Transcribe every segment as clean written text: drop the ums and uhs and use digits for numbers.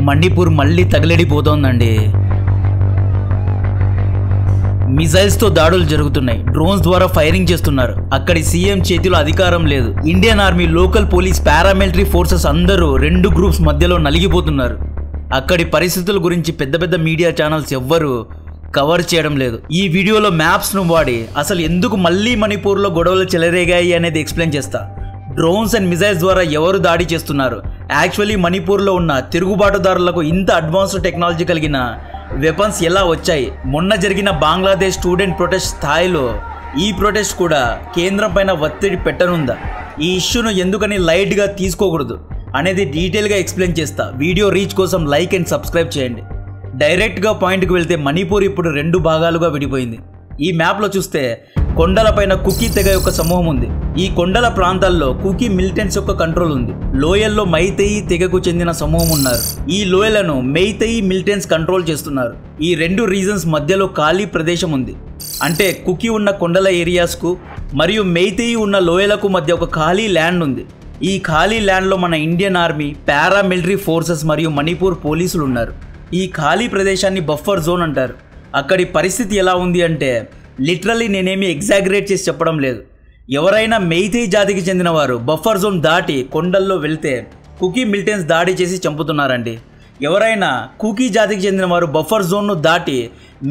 మణిపూర్ మళ్ళీ తగలడిపోతోందండి. మిసైల్స్ తో దాడులు జరుగుతున్నాయి. డ్రోన్స్ ద్వారా ఫైరింగ్ చేస్తున్నారు. అక్కడి సీఎం చేతిలో అధికారం లేదు. Indian army, local police, paramilitary forces అందరూ రెండు గ్రూప్స్ మధ్యలో నలిగిపోతున్నారు. అక్కడి పరిస్థితుల గురించి పెద్ద పెద్ద మీడియా ఛానల్స్ ఎవ్వరూ కవర్ చేయడం లేదు. ఈ వీడియోలో మ్యాప్స్ను వాడి అసలు ఎందుకు మళ్ళీ మణిపూర్లో గొడవలు చెలరేగాయి అనేది ఎక్స్ప్లెయిన్ చేస్తా. డ్రోన్స్ అండ్ మిసైల్స్ ద్వారా ఎవరు దాడి చేస్తున్నారు, యాక్చువల్లీ మణిపూర్లో ఉన్న తిరుగుబాటుదారులకు ఇంత అడ్వాన్స్డ్ టెక్నాలజీ కలిగిన వెపన్స్ ఎలా వచ్చాయి, మొన్న జరిగిన బంగ్లాదేశ్ స్టూడెంట్ ప్రొటెస్ట్ స్థాయిలో ఈ ప్రొటెస్ట్ కూడా కేంద్రం పైన ఒత్తిడి పెట్టనుందా, ఈ ఇష్యూను ఎందుకని లైట్గా తీసుకోకూడదు అనేది డీటెయిల్గా ఎక్స్ప్లెయిన్ చేస్తా. వీడియో రీచ్ కోసం లైక్ అండ్ సబ్స్క్రైబ్ చేయండి. డైరెక్ట్గా పాయింట్కి వెళ్తే మణిపూర్ ఇప్పుడు రెండు భాగాలుగా విడిపోయింది. ఈ మ్యాప్లో చూస్తే కొండలపైన కుకీ తెగ యొక్క సమూహం ఉంది. ఈ కొండల ప్రాంతాల్లో కుకీ మిలిటెంట్స్ యొక్క కంట్రోల్ ఉంది. లోయల్లో మైతేయి తెగకు చెందిన సమూహం ఉన్నారు. ఈ లోయలను మెయితేయి మిలిటెంట్స్ కంట్రోల్ చేస్తున్నారు. ఈ రెండు రీజన్స్ మధ్యలో ఖాళీ ప్రదేశం ఉంది. అంటే కుకీ ఉన్న కొండల ఏరియాస్కు మరియు మెయితేయి ఉన్న లోయలకు మధ్య ఒక ఖాళీ ల్యాండ్ ఉంది. ఈ ఖాళీ ల్యాండ్లో మన ఇండియన్ ఆర్మీ, పారామిలిటరీ ఫోర్సెస్ మరియు మణిపూర్ పోలీసులు ఉన్నారు. ఈ ఖాళీ ప్రదేశాన్ని బఫర్ జోన్ అంటారు. అక్కడి పరిస్థితి ఎలా ఉంది అంటే లిటరల్లీ నేనేమి ఎగ్జాగరేట్ చేసి చెప్పడం లేదు. ఎవరైనా మెయితేయి జాతికి చెందిన వారు బఫర్ జోన్ దాటి కొండల్లో వెళ్తే కుకీ మిలిటెంట్స్ దాడి చేసి చంపుతున్నారండి. ఎవరైనా కుకీ జాతికి చెందిన వారు బఫర్ జోన్ను దాటి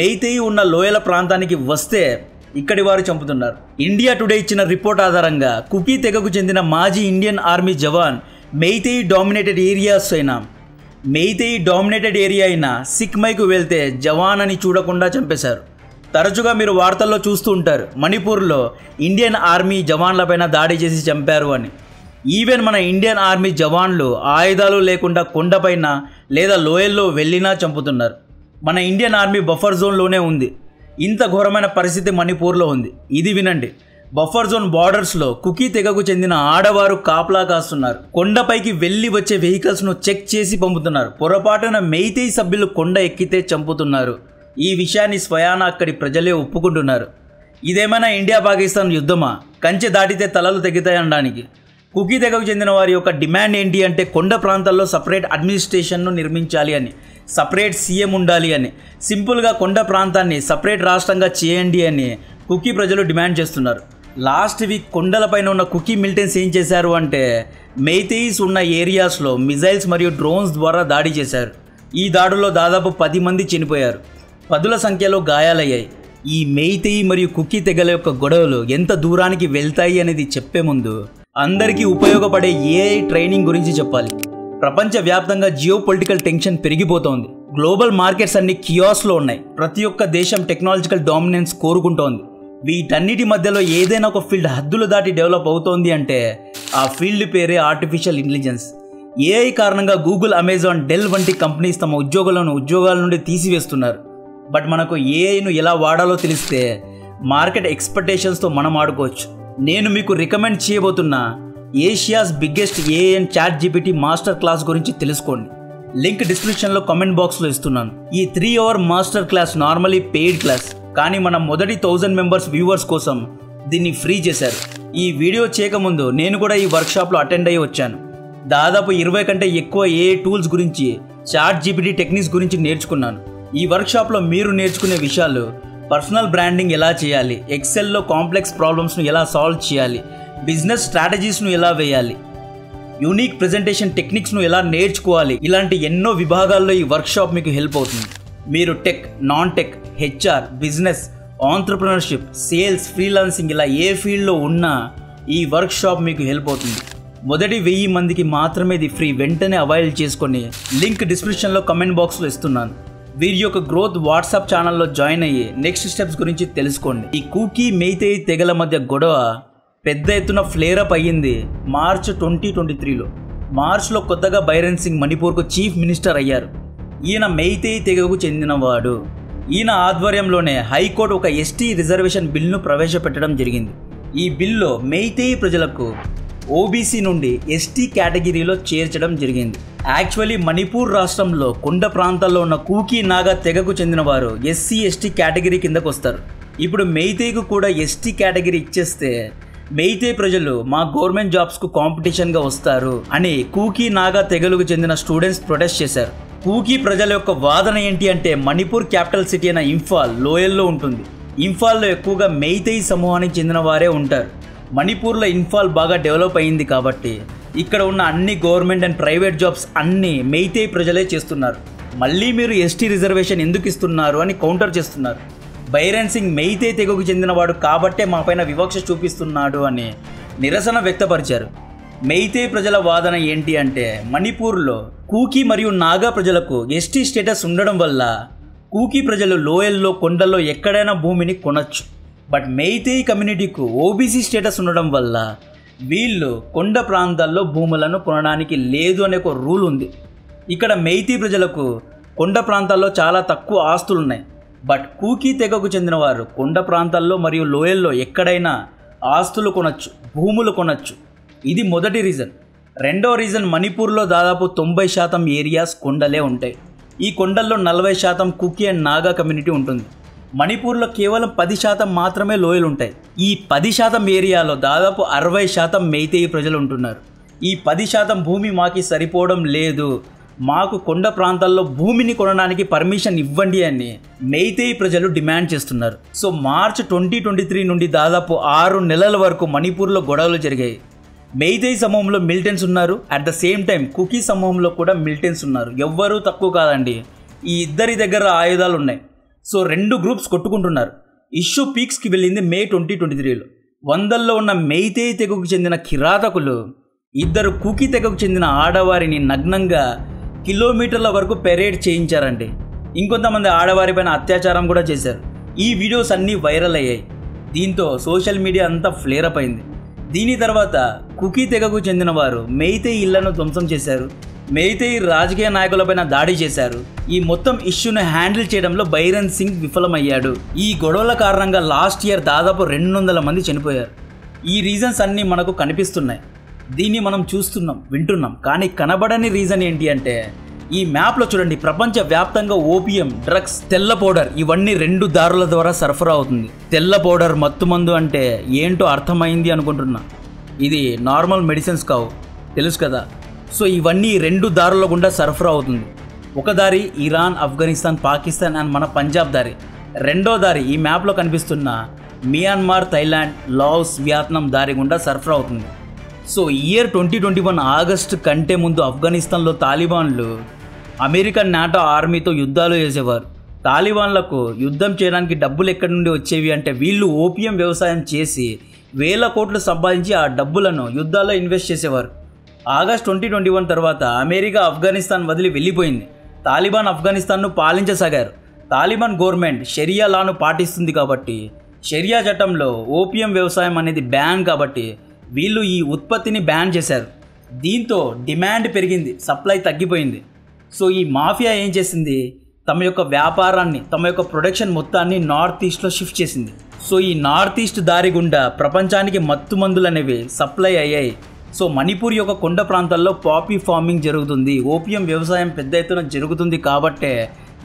మెయితేయి ఉన్న లోయల ప్రాంతానికి వస్తే ఇక్కడి వారు చంపుతున్నారు. ఇండియా టుడే ఇచ్చిన రిపోర్ట్ ఆధారంగా కుకీ తెగకు చెందిన మాజీ ఇండియన్ ఆర్మీ జవాన్ మెయితేయి డామినేటెడ్ ఏరియా అయిన సిక్మైకు వెళ్తే జవాన్ అని చూడకుండా చంపేశారు. తరచుగా మీరు వార్తల్లో చూస్తూ ఉంటారు మణిపూర్లో ఇండియన్ ఆర్మీ జవాన్లపైన దాడి చేసి చంపారు అని. ఈవెన్ మన ఇండియన్ ఆర్మీ జవాన్లు ఆయుధాలు లేకుండా కొండపైన లేదా లోయల్లో వెళ్ళినా చంపుతున్నారు. మన ఇండియన్ ఆర్మీ బఫర్ జోన్లోనే ఉంది. ఇంత ఘోరమైన పరిస్థితి మణిపూర్లో ఉంది. ఇది వినండి. బఫర్ జోన్ బార్డర్స్లో కుకీ తెగకు చెందిన ఆడవారు కాపలా కాస్తున్నారు. కొండపైకి వెళ్ళి వచ్చే వెహికల్స్ను చెక్ చేసి పంపుతున్నారు. పొరపాటున మెయితేయి సభ్యులు కొండ ఎక్కితే చంపుతున్నారు. ఈ విషయాన్ని స్వయాన అక్కడి ప్రజలే ఒప్పుకుంటున్నారు. ఇదేమైనా ఇండియా పాకిస్తాన్ యుద్ధమా? కంచె దాటితే తలలు తెగుతాయనడానికి. కుకీ తెగకు చెందిన వారి యొక్క డిమాండ్ ఏంటి అంటే కొండ ప్రాంతాల్లో సపరేట్ అడ్మినిస్ట్రేషన్ను నిర్మించాలి అని, సపరేట్ సీఎం ఉండాలి అని, సింపుల్గా కొండ ప్రాంతాన్ని సపరేట్ రాష్ట్రంగా చేయండి అని కుకీ ప్రజలు డిమాండ్ చేస్తున్నారు. లాస్ట్ వీక్ కొండలపైన ఉన్న కుకీ మిలిటెంట్స్ ఏం చేశారు అంటే మెయితేయిస్ ఉన్న ఏరియాస్లో మిజైల్స్ మరియు డ్రోన్స్ ద్వారా దాడి చేశారు. ఈ దాడుల్లో దాదాపు 10 మంది చనిపోయారు. పదుల సంఖ్యలో గాయాలయ్యాయి. ఈ మెయితేయి మరియు కుకీ తెగల యొక్క గొడవలు ఎంత దూరానికి వెళ్తాయి అనేది చెప్పే ముందు అందరికీ ఉపయోగపడే ఏఐ ట్రైనింగ్ గురించి చెప్పాలి. ప్రపంచవ్యాప్తంగా జియోపొలిటికల్ టెన్షన్ పెరిగిపోతోంది. గ్లోబల్ మార్కెట్స్ అన్ని కియాస్లో ఉన్నాయి. ప్రతి ఒక్క దేశం టెక్నాలజికల్ డామినెన్స్ కోరుకుంటోంది. వీటన్నిటి మధ్యలో ఏదైనా ఒక ఫీల్డ్ హద్దులు దాటి డెవలప్ అవుతోంది అంటే ఆ ఫీల్డ్ పేరే ఆర్టిఫిషియల్ ఇంటెలిజెన్స్. ఏఐ కారణంగా గూగుల్, అమెజాన్, డెల్ వంటి కంపెనీస్ తమ ఉద్యోగాల నుండి తీసివేస్తున్నారు. బట్ మనకు ఏఐను ఎలా వాడాలో తెలిస్తే మార్కెట్ ఎక్స్పెక్టేషన్స్తో మనం ఆడుకోవచ్చు. నేను మీకు రికమెండ్ చేయబోతున్న Asia's biggest AI and ChatGPT master class గురించి తెలుసుకోండి. లింక్ డిస్క్రిప్షన్లో కామెంట్ బాక్స్లో ఇస్తున్నాను. ఈ 3 hour master class normally paid class, కానీ మన మొదటి 1000 మెంబర్స్ వ్యూవర్స్ కోసం దీన్ని ఫ్రీ చేశారు. ఈ వీడియో చేయకముందు నేను కూడా ఈ వర్క్షాప్లో అటెండ్ అయ్యి వచ్చాను. దాదాపు 20 కంటే ఎక్కువ ఏఐ టూల్స్ గురించి, చాట్ జీపీటీ టెక్నిక్స్ గురించి నేర్చుకున్నాను. ఈ వర్క్షాప్లో మీరు నేర్చుకునే విషయాలు పర్సనల్ బ్రాండింగ్ ఎలా చేయాలి, ఎక్సెల్లో కాంప్లెక్స్ ప్రాబ్లమ్స్ను ఎలా సాల్వ్ చేయాలి, బిజినెస్ స్ట్రాటజీస్ను ఎలా వేయాలి, యూనిక్ ప్రెజెంటేషన్ టెక్నిక్స్ను ఎలా నేర్చుకోవాలి, ఇలాంటి ఎన్నో విభాగాల్లో ఈ వర్క్షాప్ మీకు హెల్ప్ అవుతుంది. మీరు tech, non tech, HR, business, entrepreneurship, sales, freelancing ఇలా ఏ ఫీల్డ్లో ఉన్నా ఈ వర్క్షాప్ మీకు హెల్ప్ అవుతుంది. మొదటి 1000 మందికి మాత్రమే ఇది ఫ్రీ. వెంటనే అవైల్ చేసుకొని లింక్ డిస్క్రిప్షన్లో కామెంట్ బాక్స్లో ఇస్తున్నాను. వీరి యొక్క గ్రోత్ వాట్సాప్ ఛానల్లో జాయిన్ అయ్యి నెక్స్ట్ స్టెప్స్ గురించి తెలుసుకోండి. ఈ కుకీ మెయితేయి తెగల మధ్య గొడవ పెద్ద ఎత్తున ఫ్లేరప్ అయ్యింది మార్చ్ 2023లో. మార్చ్లో కొత్తగా బైరెన్ సింగ్ మణిపూర్కు చీఫ్ మినిస్టర్ అయ్యారు. ఈయన మెయితేయి తెగకు చెందినవాడు. ఈయన ఆధ్వర్యంలోనే హైకోర్టు ఒక ఎస్టీ రిజర్వేషన్ బిల్లును ప్రవేశపెట్టడం జరిగింది. ఈ బిల్లులో మెయితేయి ప్రజలకు ఓబీసీ నుండి ఎస్టీ కేటగిరీలో చేర్చడం జరిగింది. యాక్చువల్లీ మణిపూర్ రాష్ట్రంలో కొండ ప్రాంతాల్లో ఉన్న కూకీ నాగా తెగకు చెందిన వారు ఎస్సీ ఎస్టీ కేటగిరీ కిందకు వస్తారు. ఇప్పుడు మెయితేయికు కూడా ఎస్టీ కేటగిరీ ఇచ్చేస్తే మెయితే ప్రజలు మా గవర్నమెంట్ జాబ్స్కు కాంపిటీషన్గా వస్తారు అని కూకీ నాగా తెగలకు చెందిన స్టూడెంట్స్ ప్రొటెస్ట్ చేశారు. కూకీ ప్రజల యొక్క వాదన ఏంటి అంటే మణిపూర్ క్యాపిటల్ సిటీ అయిన ఇంఫాల్ లోయల్లో ఉంటుంది. ఇంఫాల్లో ఎక్కువగా మెయితేయి సమూహానికి చెందిన వారే ఉంటారు. మణిపూర్లో ఇంఫాల్ బాగా డెవలప్ అయింది కాబట్టి ఇక్కడ ఉన్న అన్ని గవర్నమెంట్ అండ్ ప్రైవేట్ జాబ్స్ అన్నీ మెయితేయి ప్రజలే చేస్తున్నారు. మళ్ళీ మీరు ఎస్టీ రిజర్వేషన్ ఎందుకు ఇస్తున్నారు అని కౌంటర్ చేస్తున్నారు. బైరన్ సింగ్ మెయితేయి తెగకు చెందినవాడు కాబట్టే మా పైన వివక్ష చూపిస్తున్నాడు అని నిరసన వ్యక్తపరిచారు. మెయితేయి ప్రజల వాదన ఏంటి అంటే మణిపూర్లో కూకీ మరియు నాగా ప్రజలకు ఎస్టీ స్టేటస్ ఉండడం వల్ల కూకీ ప్రజలు లోయల్లో కొండల్లో ఎక్కడైనా భూమిని కొనచ్చు. బట్ మెయితేయి కమ్యూనిటీకు ఓబీసీ స్టేటస్ ఉండడం వల్ల వీళ్ళు కొండ ప్రాంతాల్లో భూములను కొనడానికి లేదు అనే ఒక రూల్ ఉంది. ఇక్కడ మెయితేయి ప్రజలకు కొండ ప్రాంతాల్లో చాలా తక్కువ ఆస్తులు ఉన్నాయి. బట్ కూకీ తెగకు చెందిన వారు కొండ ప్రాంతాల్లో మరియు లోయల్లో ఎక్కడైనా ఆస్తులు కొనచ్చు, భూములు కొనచ్చు. ఇది మొదటి రీజన్. రెండో రీజన్ మణిపూర్లో దాదాపు 90% ఏరియాస్ కొండలే ఉంటాయి. ఈ కొండల్లో 40% కూకీ అండ్ నాగా కమ్యూనిటీ ఉంటుంది. మణిపూర్లో కేవలం 10% మాత్రమే లోయలు ఉంటాయి. ఈ 10% ఏరియాలో దాదాపు 60% మెయితేయి ప్రజలు ఉంటున్నారు. ఈ 10% భూమి మాకి సరిపోవడం లేదు, మాకు కొండ ప్రాంతాల్లో భూమిని కొనడానికి పర్మిషన్ ఇవ్వండి అని మెయితేయి ప్రజలు డిమాండ్ చేస్తున్నారు. సో మార్చ్ 2023 నుండి దాదాపు 6 నెలల వరకు మణిపూర్లో గొడవలు జరిగాయి. మెయితేయి సమూహంలో మిలిటెంట్స్ ఉన్నారు, at the same time Kuki సమూహంలో కూడా మిలిటెంట్స్ ఉన్నారు. ఎవ్వరూ తక్కువ కాదండి. ఈ ఇద్దరి దగ్గర ఆయుధాలు ఉన్నాయి. సో 2 గ్రూప్స్ కొట్టుకుంటున్నారు. ఇష్యూ పీక్స్కి వెళ్ళింది మే 2023లో. 100లో ఉన్న మెయితేయి తెగకు చెందిన కిరాతకులు 2 కూకీ తెగకు చెందిన ఆడవారిని నగ్నంగా కిలోమీటర్ల వరకు పెరేడ్ చేయించారండి. ఇంకొంతమంది ఆడవారిపైన అత్యాచారం కూడా చేశారు. ఈ వీడియోస్ అన్నీ వైరల్ అయ్యాయి. దీంతో సోషల్ మీడియా అంతా ఫ్లేరప్ అయింది. దీని తర్వాత కూకీ తెగకు చెందిన వారు మెయితేయి ఇళ్లను ధ్వంసం చేశారు, మెయితేయి రాజకీయ నాయకులపైన దాడి చేశారు. ఈ మొత్తం ఇష్యూను హ్యాండిల్ చేయడంలో బైరన్ సింగ్ విఫలమయ్యాడు. ఈ గొడవల కారణంగా లాస్ట్ ఇయర్ దాదాపు 200 మంది చనిపోయారు. ఈ రీజన్స్ అన్నీ మనకు కనిపిస్తున్నాయి. దీన్ని మనం చూస్తున్నాం, వింటున్నాం. కానీ కనబడని రీజన్ ఏంటి అంటే ఈ మ్యాప్లో చూడండి, ప్రపంచవ్యాప్తంగా ఓపియం, డ్రగ్స్, తెల్ల పౌడర్ ఇవన్నీ 2 దారుల ద్వారా సరఫరా అవుతుంది. తెల్ల పౌడర్ మత్తుమందు అంటే ఏంటో అర్థమైంది అనుకుంటున్నా. ఇది నార్మల్ మెడిసిన్స్ కావు, తెలుసు కదా. సో ఇవన్నీ 2 దారుల గుండా సరఫరా అవుతుంది. ఒక దారి ఇరాన్, ఆఫ్ఘనిస్తాన్, పాకిస్తాన్ అండ్ మన పంజాబ్ దారి. రెండో దారి ఈ మ్యాప్లో కనిపిస్తున్న మియాన్మార్, థైలాండ్, లాఓస్, వియత్నాం దారి గుండా సరఫరా అవుతుంది. సో ఇయర్ 2021 ఆగస్టు కంటే ముందు ఆఫ్ఘనిస్తాన్లో తాలిబాన్లు అమెరికన్ నాటో ఆర్మీతో యుద్ధాలు చేసేవారు. తాలిబాన్లకు యుద్ధం చేయడానికి డబ్బులు ఎక్కడి నుండి వచ్చేవి అంటే వీళ్ళు ఓపియం వ్యవసాయం చేసి 1000 కోట్లు సంపాదించి ఆ డబ్బులను యుద్ధాల్లో ఇన్వెస్ట్ చేసేవారు. ఆగస్ట్ 2021 తర్వాత అమెరికా ఆఫ్ఘనిస్తాన్ వదిలి వెళ్ళిపోయింది. తాలిబాన్ ఆఫ్ఘనిస్తాన్ను పాలించసాగారు. తాలిబాన్ గవర్నమెంట్ షరియా లాను పాటిస్తుంది కాబట్టి షరియా చట్టంలో ఓపియం వ్యవసాయం అనేది బ్యాన్ కాబట్టి వీళ్ళు ఈ ఉత్పత్తిని బ్యాన్ చేశారు. దీంతో డిమాండ్ పెరిగింది, సప్లై తగ్గిపోయింది. సో ఈ మాఫియా ఏం చేసింది, తమ యొక్క వ్యాపారాన్ని, తమ యొక్క ప్రొడక్షన్ మొత్తాన్ని నార్త్ ఈస్ట్లో షిఫ్ట్ చేసింది. సో ఈ నార్త్ ఈస్ట్ దారి గుండా ప్రపంచానికి మత్తు మందులు అనేవి సప్లై అయ్యాయి. సో మణిపూర్ యొక్క కొండ ప్రాంతాల్లో పాపీ ఫార్మింగ్ జరుగుతుంది, ఓపియం వ్యవసాయం పెద్ద ఎత్తున జరుగుతుంది కాబట్టే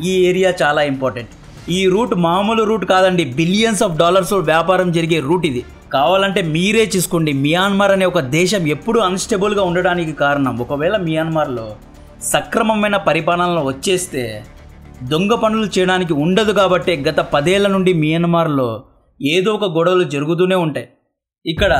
ఈ ఏరియా చాలా ఇంపార్టెంట్. ఈ రూట్ మామూలు రూట్ కాదండి, బిలియన్స్ ఆఫ్ డాలర్స్ వ్యాపారం జరిగే రూట్ ఇది. కావాలంటే మీరే చూసుకోండి. మియాన్మార్ అనే ఒక దేశం ఎప్పుడు అన్స్టేబుల్గా ఉండడానికి కారణం, ఒకవేళ మియాన్మార్లో సక్రమమైన పరిపాలన వచ్చేస్తే దొంగ పనులు చేయడానికి ఉండదు కాబట్టి గత 10 ఏళ్ల నుండి మియాన్మార్లో ఏదో ఒక గొడవలు జరుగుతూనే ఉంటాయి. ఇక్కడ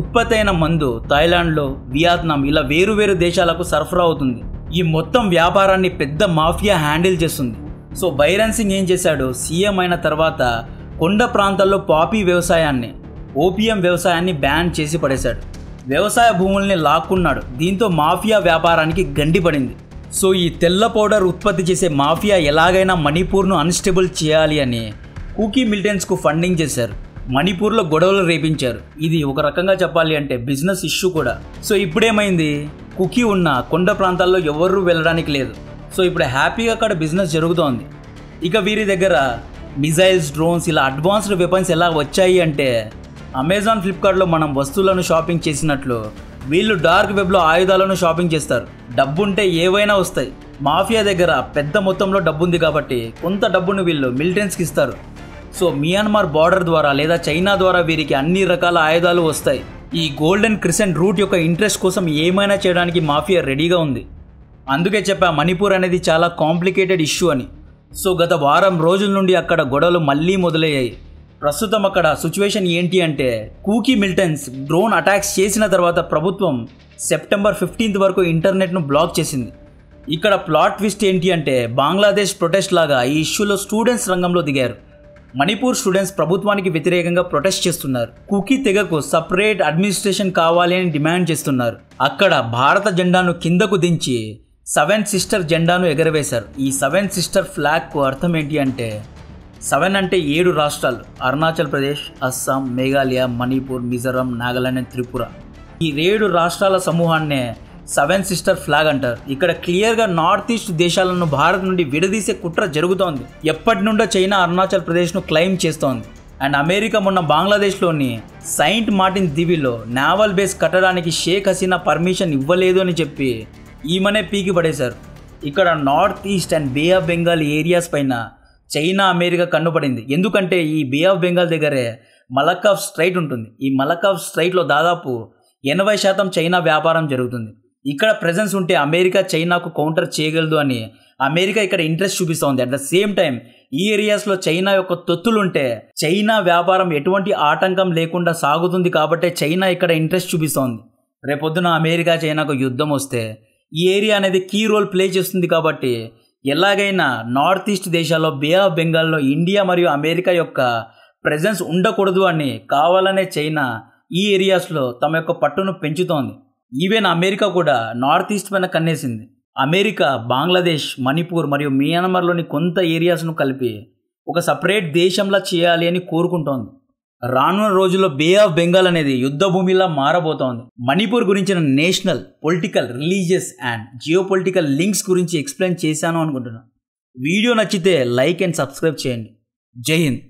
ఉత్పత్తి అయిన మందు థాయిలాండ్లో, వియత్నాం ఇలా వేరు దేశాలకు సరఫరా అవుతుంది. ఈ మొత్తం వ్యాపారాన్ని పెద్ద మాఫియా హ్యాండిల్ చేస్తుంది. సో బైరన్ సింగ్ ఏం చేశాడు, సీఎం అయిన తర్వాత కొండ ప్రాంతాల్లో పాపీ వ్యవసాయాన్ని, ఓపియం వ్యవసాయాన్ని బ్యాన్ చేసి పడేశాడు. వ్యవసాయ భూముల్ని లాక్కున్నాడు. దీంతో మాఫియా వ్యాపారానికి గండిపడింది. సో ఈ తెల్ల పౌడర్ ఉత్పత్తి చేసే మాఫియా ఎలాగైనా మణిపూర్ను అన్స్టేబుల్ చేయాలి అని కూకీ మిలిటెంట్స్కు ఫండింగ్ చేశారు. మణిపూర్లో గొడవలు రేపించారు. ఇది ఒక రకంగా చెప్పాలి అంటే బిజినెస్ ఇష్యూ కూడా. సో ఇప్పుడేమైంది, కూకీ ఉన్న కొండ ప్రాంతాల్లో ఎవరూ వెళ్ళడానికి లేదు. సో ఇప్పుడు హ్యాపీగా అక్కడ బిజినెస్ జరుగుతోంది. ఇక వీరి దగ్గర మిజైల్స్, డ్రోన్స్ ఇలా అడ్వాన్స్డ్ వెపన్స్ ఎలా వచ్చాయి అంటే అమెజాన్, ఫ్లిప్కార్ట్లో మనం వస్తువులను షాపింగ్ చేసినట్లు వీళ్ళు డార్క్ వెబ్లో ఆయుధాలను షాపింగ్ చేస్తారు. డబ్బుంటే ఏవైనా వస్తాయి. మాఫియా దగ్గర పెద్ద మొత్తంలో డబ్బు ఉంది కాబట్టి కొంత డబ్బును వీళ్ళు మిలిటెంట్స్కి ఇస్తారు. సో మియాన్మార్ బార్డర్ ద్వారా లేదా చైనా ద్వారా వీరికి అన్ని రకాల ఆయుధాలు వస్తాయి. ఈ గోల్డెన్ క్రిసెంట్ రూట్ యొక్క ఇంట్రెస్ట్ కోసం ఏమైనా చేయడానికి మాఫియా రెడీగా ఉంది. అందుకే చెప్పా మణిపూర్ అనేది చాలా కాంప్లికేటెడ్ ఇష్యూ అని. సో గత వారం రోజుల నుండి అక్కడ గొడవలు మళ్ళీ మొదలయ్యాయి. ప్రస్తుతం అక్కడ సిచ్యువేషన్ ఏంటి అంటే, కూకీ మిలిటెంట్స్ డ్రోన్ అటాక్స్ చేసిన తర్వాత ప్రభుత్వం సెప్టెంబర్ 15 వరకు ఇంటర్నెట్ను బ్లాక్ చేసింది. ఇక్కడ ప్లాట్ ట్విస్ట్ ఏంటి అంటే, బంగ్లాదేశ్ ప్రొటెస్ట్ లాగా ఈ ఇష్యూలో స్టూడెంట్స్ రంగంలో దిగారు. మణిపూర్ స్టూడెంట్స్ ప్రభుత్వానికి వ్యతిరేకంగా ప్రొటెస్ట్ చేస్తున్నారు. కుకీ తెగకు సపరేట్ అడ్మినిస్ట్రేషన్ కావాలి అని డిమాండ్ చేస్తున్నారు. అక్కడ భారత జెండాను కిందకు దించి 7 సిస్టర్ జెండాను ఎగరవేశారు. ఈ 7 సిస్టర్ ఫ్లాగ్కు అర్థం ఏంటి అంటే, 7 అంటే 7 రాష్ట్రాలు: అరుణాచల్ ప్రదేశ్, అస్సాం, మేఘాలయ, మణిపూర్, మిజోరం, నాగాలాండ్ అండ్ త్రిపుర. ఈ 7 రాష్ట్రాల సమూహాన్నే 7 సిస్టర్ ఫ్లాగ్ అంటారు. ఇక్కడ క్లియర్గా నార్త్ ఈస్ట్ దేశాలను భారత్ నుండి విడదీసే కుట్ర జరుగుతోంది. ఎప్పటి నుండో చైనా అరుణాచల్ ప్రదేశ్ను క్లెయిమ్ చేస్తోంది. అండ్ అమెరికా మొన్న బంగ్లాదేశ్లోని సెయింట్ మార్టిన్ దీవిలో నావల్ బేస్ కట్టడానికి షేక్ హసీనా పర్మిషన్ ఇవ్వలేదు అని చెప్పి ఈమెనే పీకి పడేశారు. ఇక్కడ north east and bay of Bengal areas పైన చైనా అమెరికా కన్నుపడింది. ఎందుకంటే ఈ బే ఆఫ్ బెంగాల్ దగ్గరే మలక్కాఫ్ స్ట్రైట్ ఉంటుంది. ఈ మలక్కాఫ్ స్ట్రైట్లో దాదాపు 80% చైనా వ్యాపారం జరుగుతుంది. ఇక్కడ ప్రెజెన్స్ ఉంటే అమెరికా చైనాకు కౌంటర్ చేయగలదు అని అమెరికా ఇక్కడ ఇంట్రెస్ట్ చూపిస్తోంది. అట్ ద సేమ్ టైం ఈ ఏరియాస్లో చైనా యొక్క తొత్తులుంటే చైనా వ్యాపారం ఎటువంటి ఆటంకం లేకుండా సాగుతుంది. కాబట్టి చైనా ఇక్కడ ఇంట్రెస్ట్ చూపిస్తోంది. రేపొద్దున అమెరికా చైనాకు యుద్ధం వస్తే ఈ ఏరియా అనేది కీ రోల్ ప్లే చేస్తుంది. కాబట్టి ఎలాగైనా నార్త్ ఈస్ట్ దేశాల్లో బే ఆఫ్ బెంగాల్లో ఇండియా మరియు అమెరికా యొక్క ప్రెజెన్స్ ఉండకూడదు అని కావాలనే చైనా ఈ ఏరియాస్లో తమ యొక్క పట్టును పెంచుతోంది. ఈవెన్ అమెరికా కూడా నార్త్ ఈస్ట్ పైన కన్నేసింది. అమెరికా బంగ్లాదేశ్, మణిపూర్ మరియు మియాన్మర్లోని కొంత ఏరియాస్ను కలిపి ఒక సపరేట్ దేశంలా చేయాలి అని కోరుకుంటోంది. రానున్న రోజుల్లో బే ఆఫ్ బెంగాల్ అనేది యుద్ధ భూమిలా మారబోతోంది. మణిపూర్ గురించిన national, political, religious and geopolitical links గురించి ఎక్స్ప్లెయిన్ చేశాను అనుకుంటున్నాను. వీడియో నచ్చితే లైక్ అండ్ సబ్స్క్రైబ్ చేయండి. జై హింద్.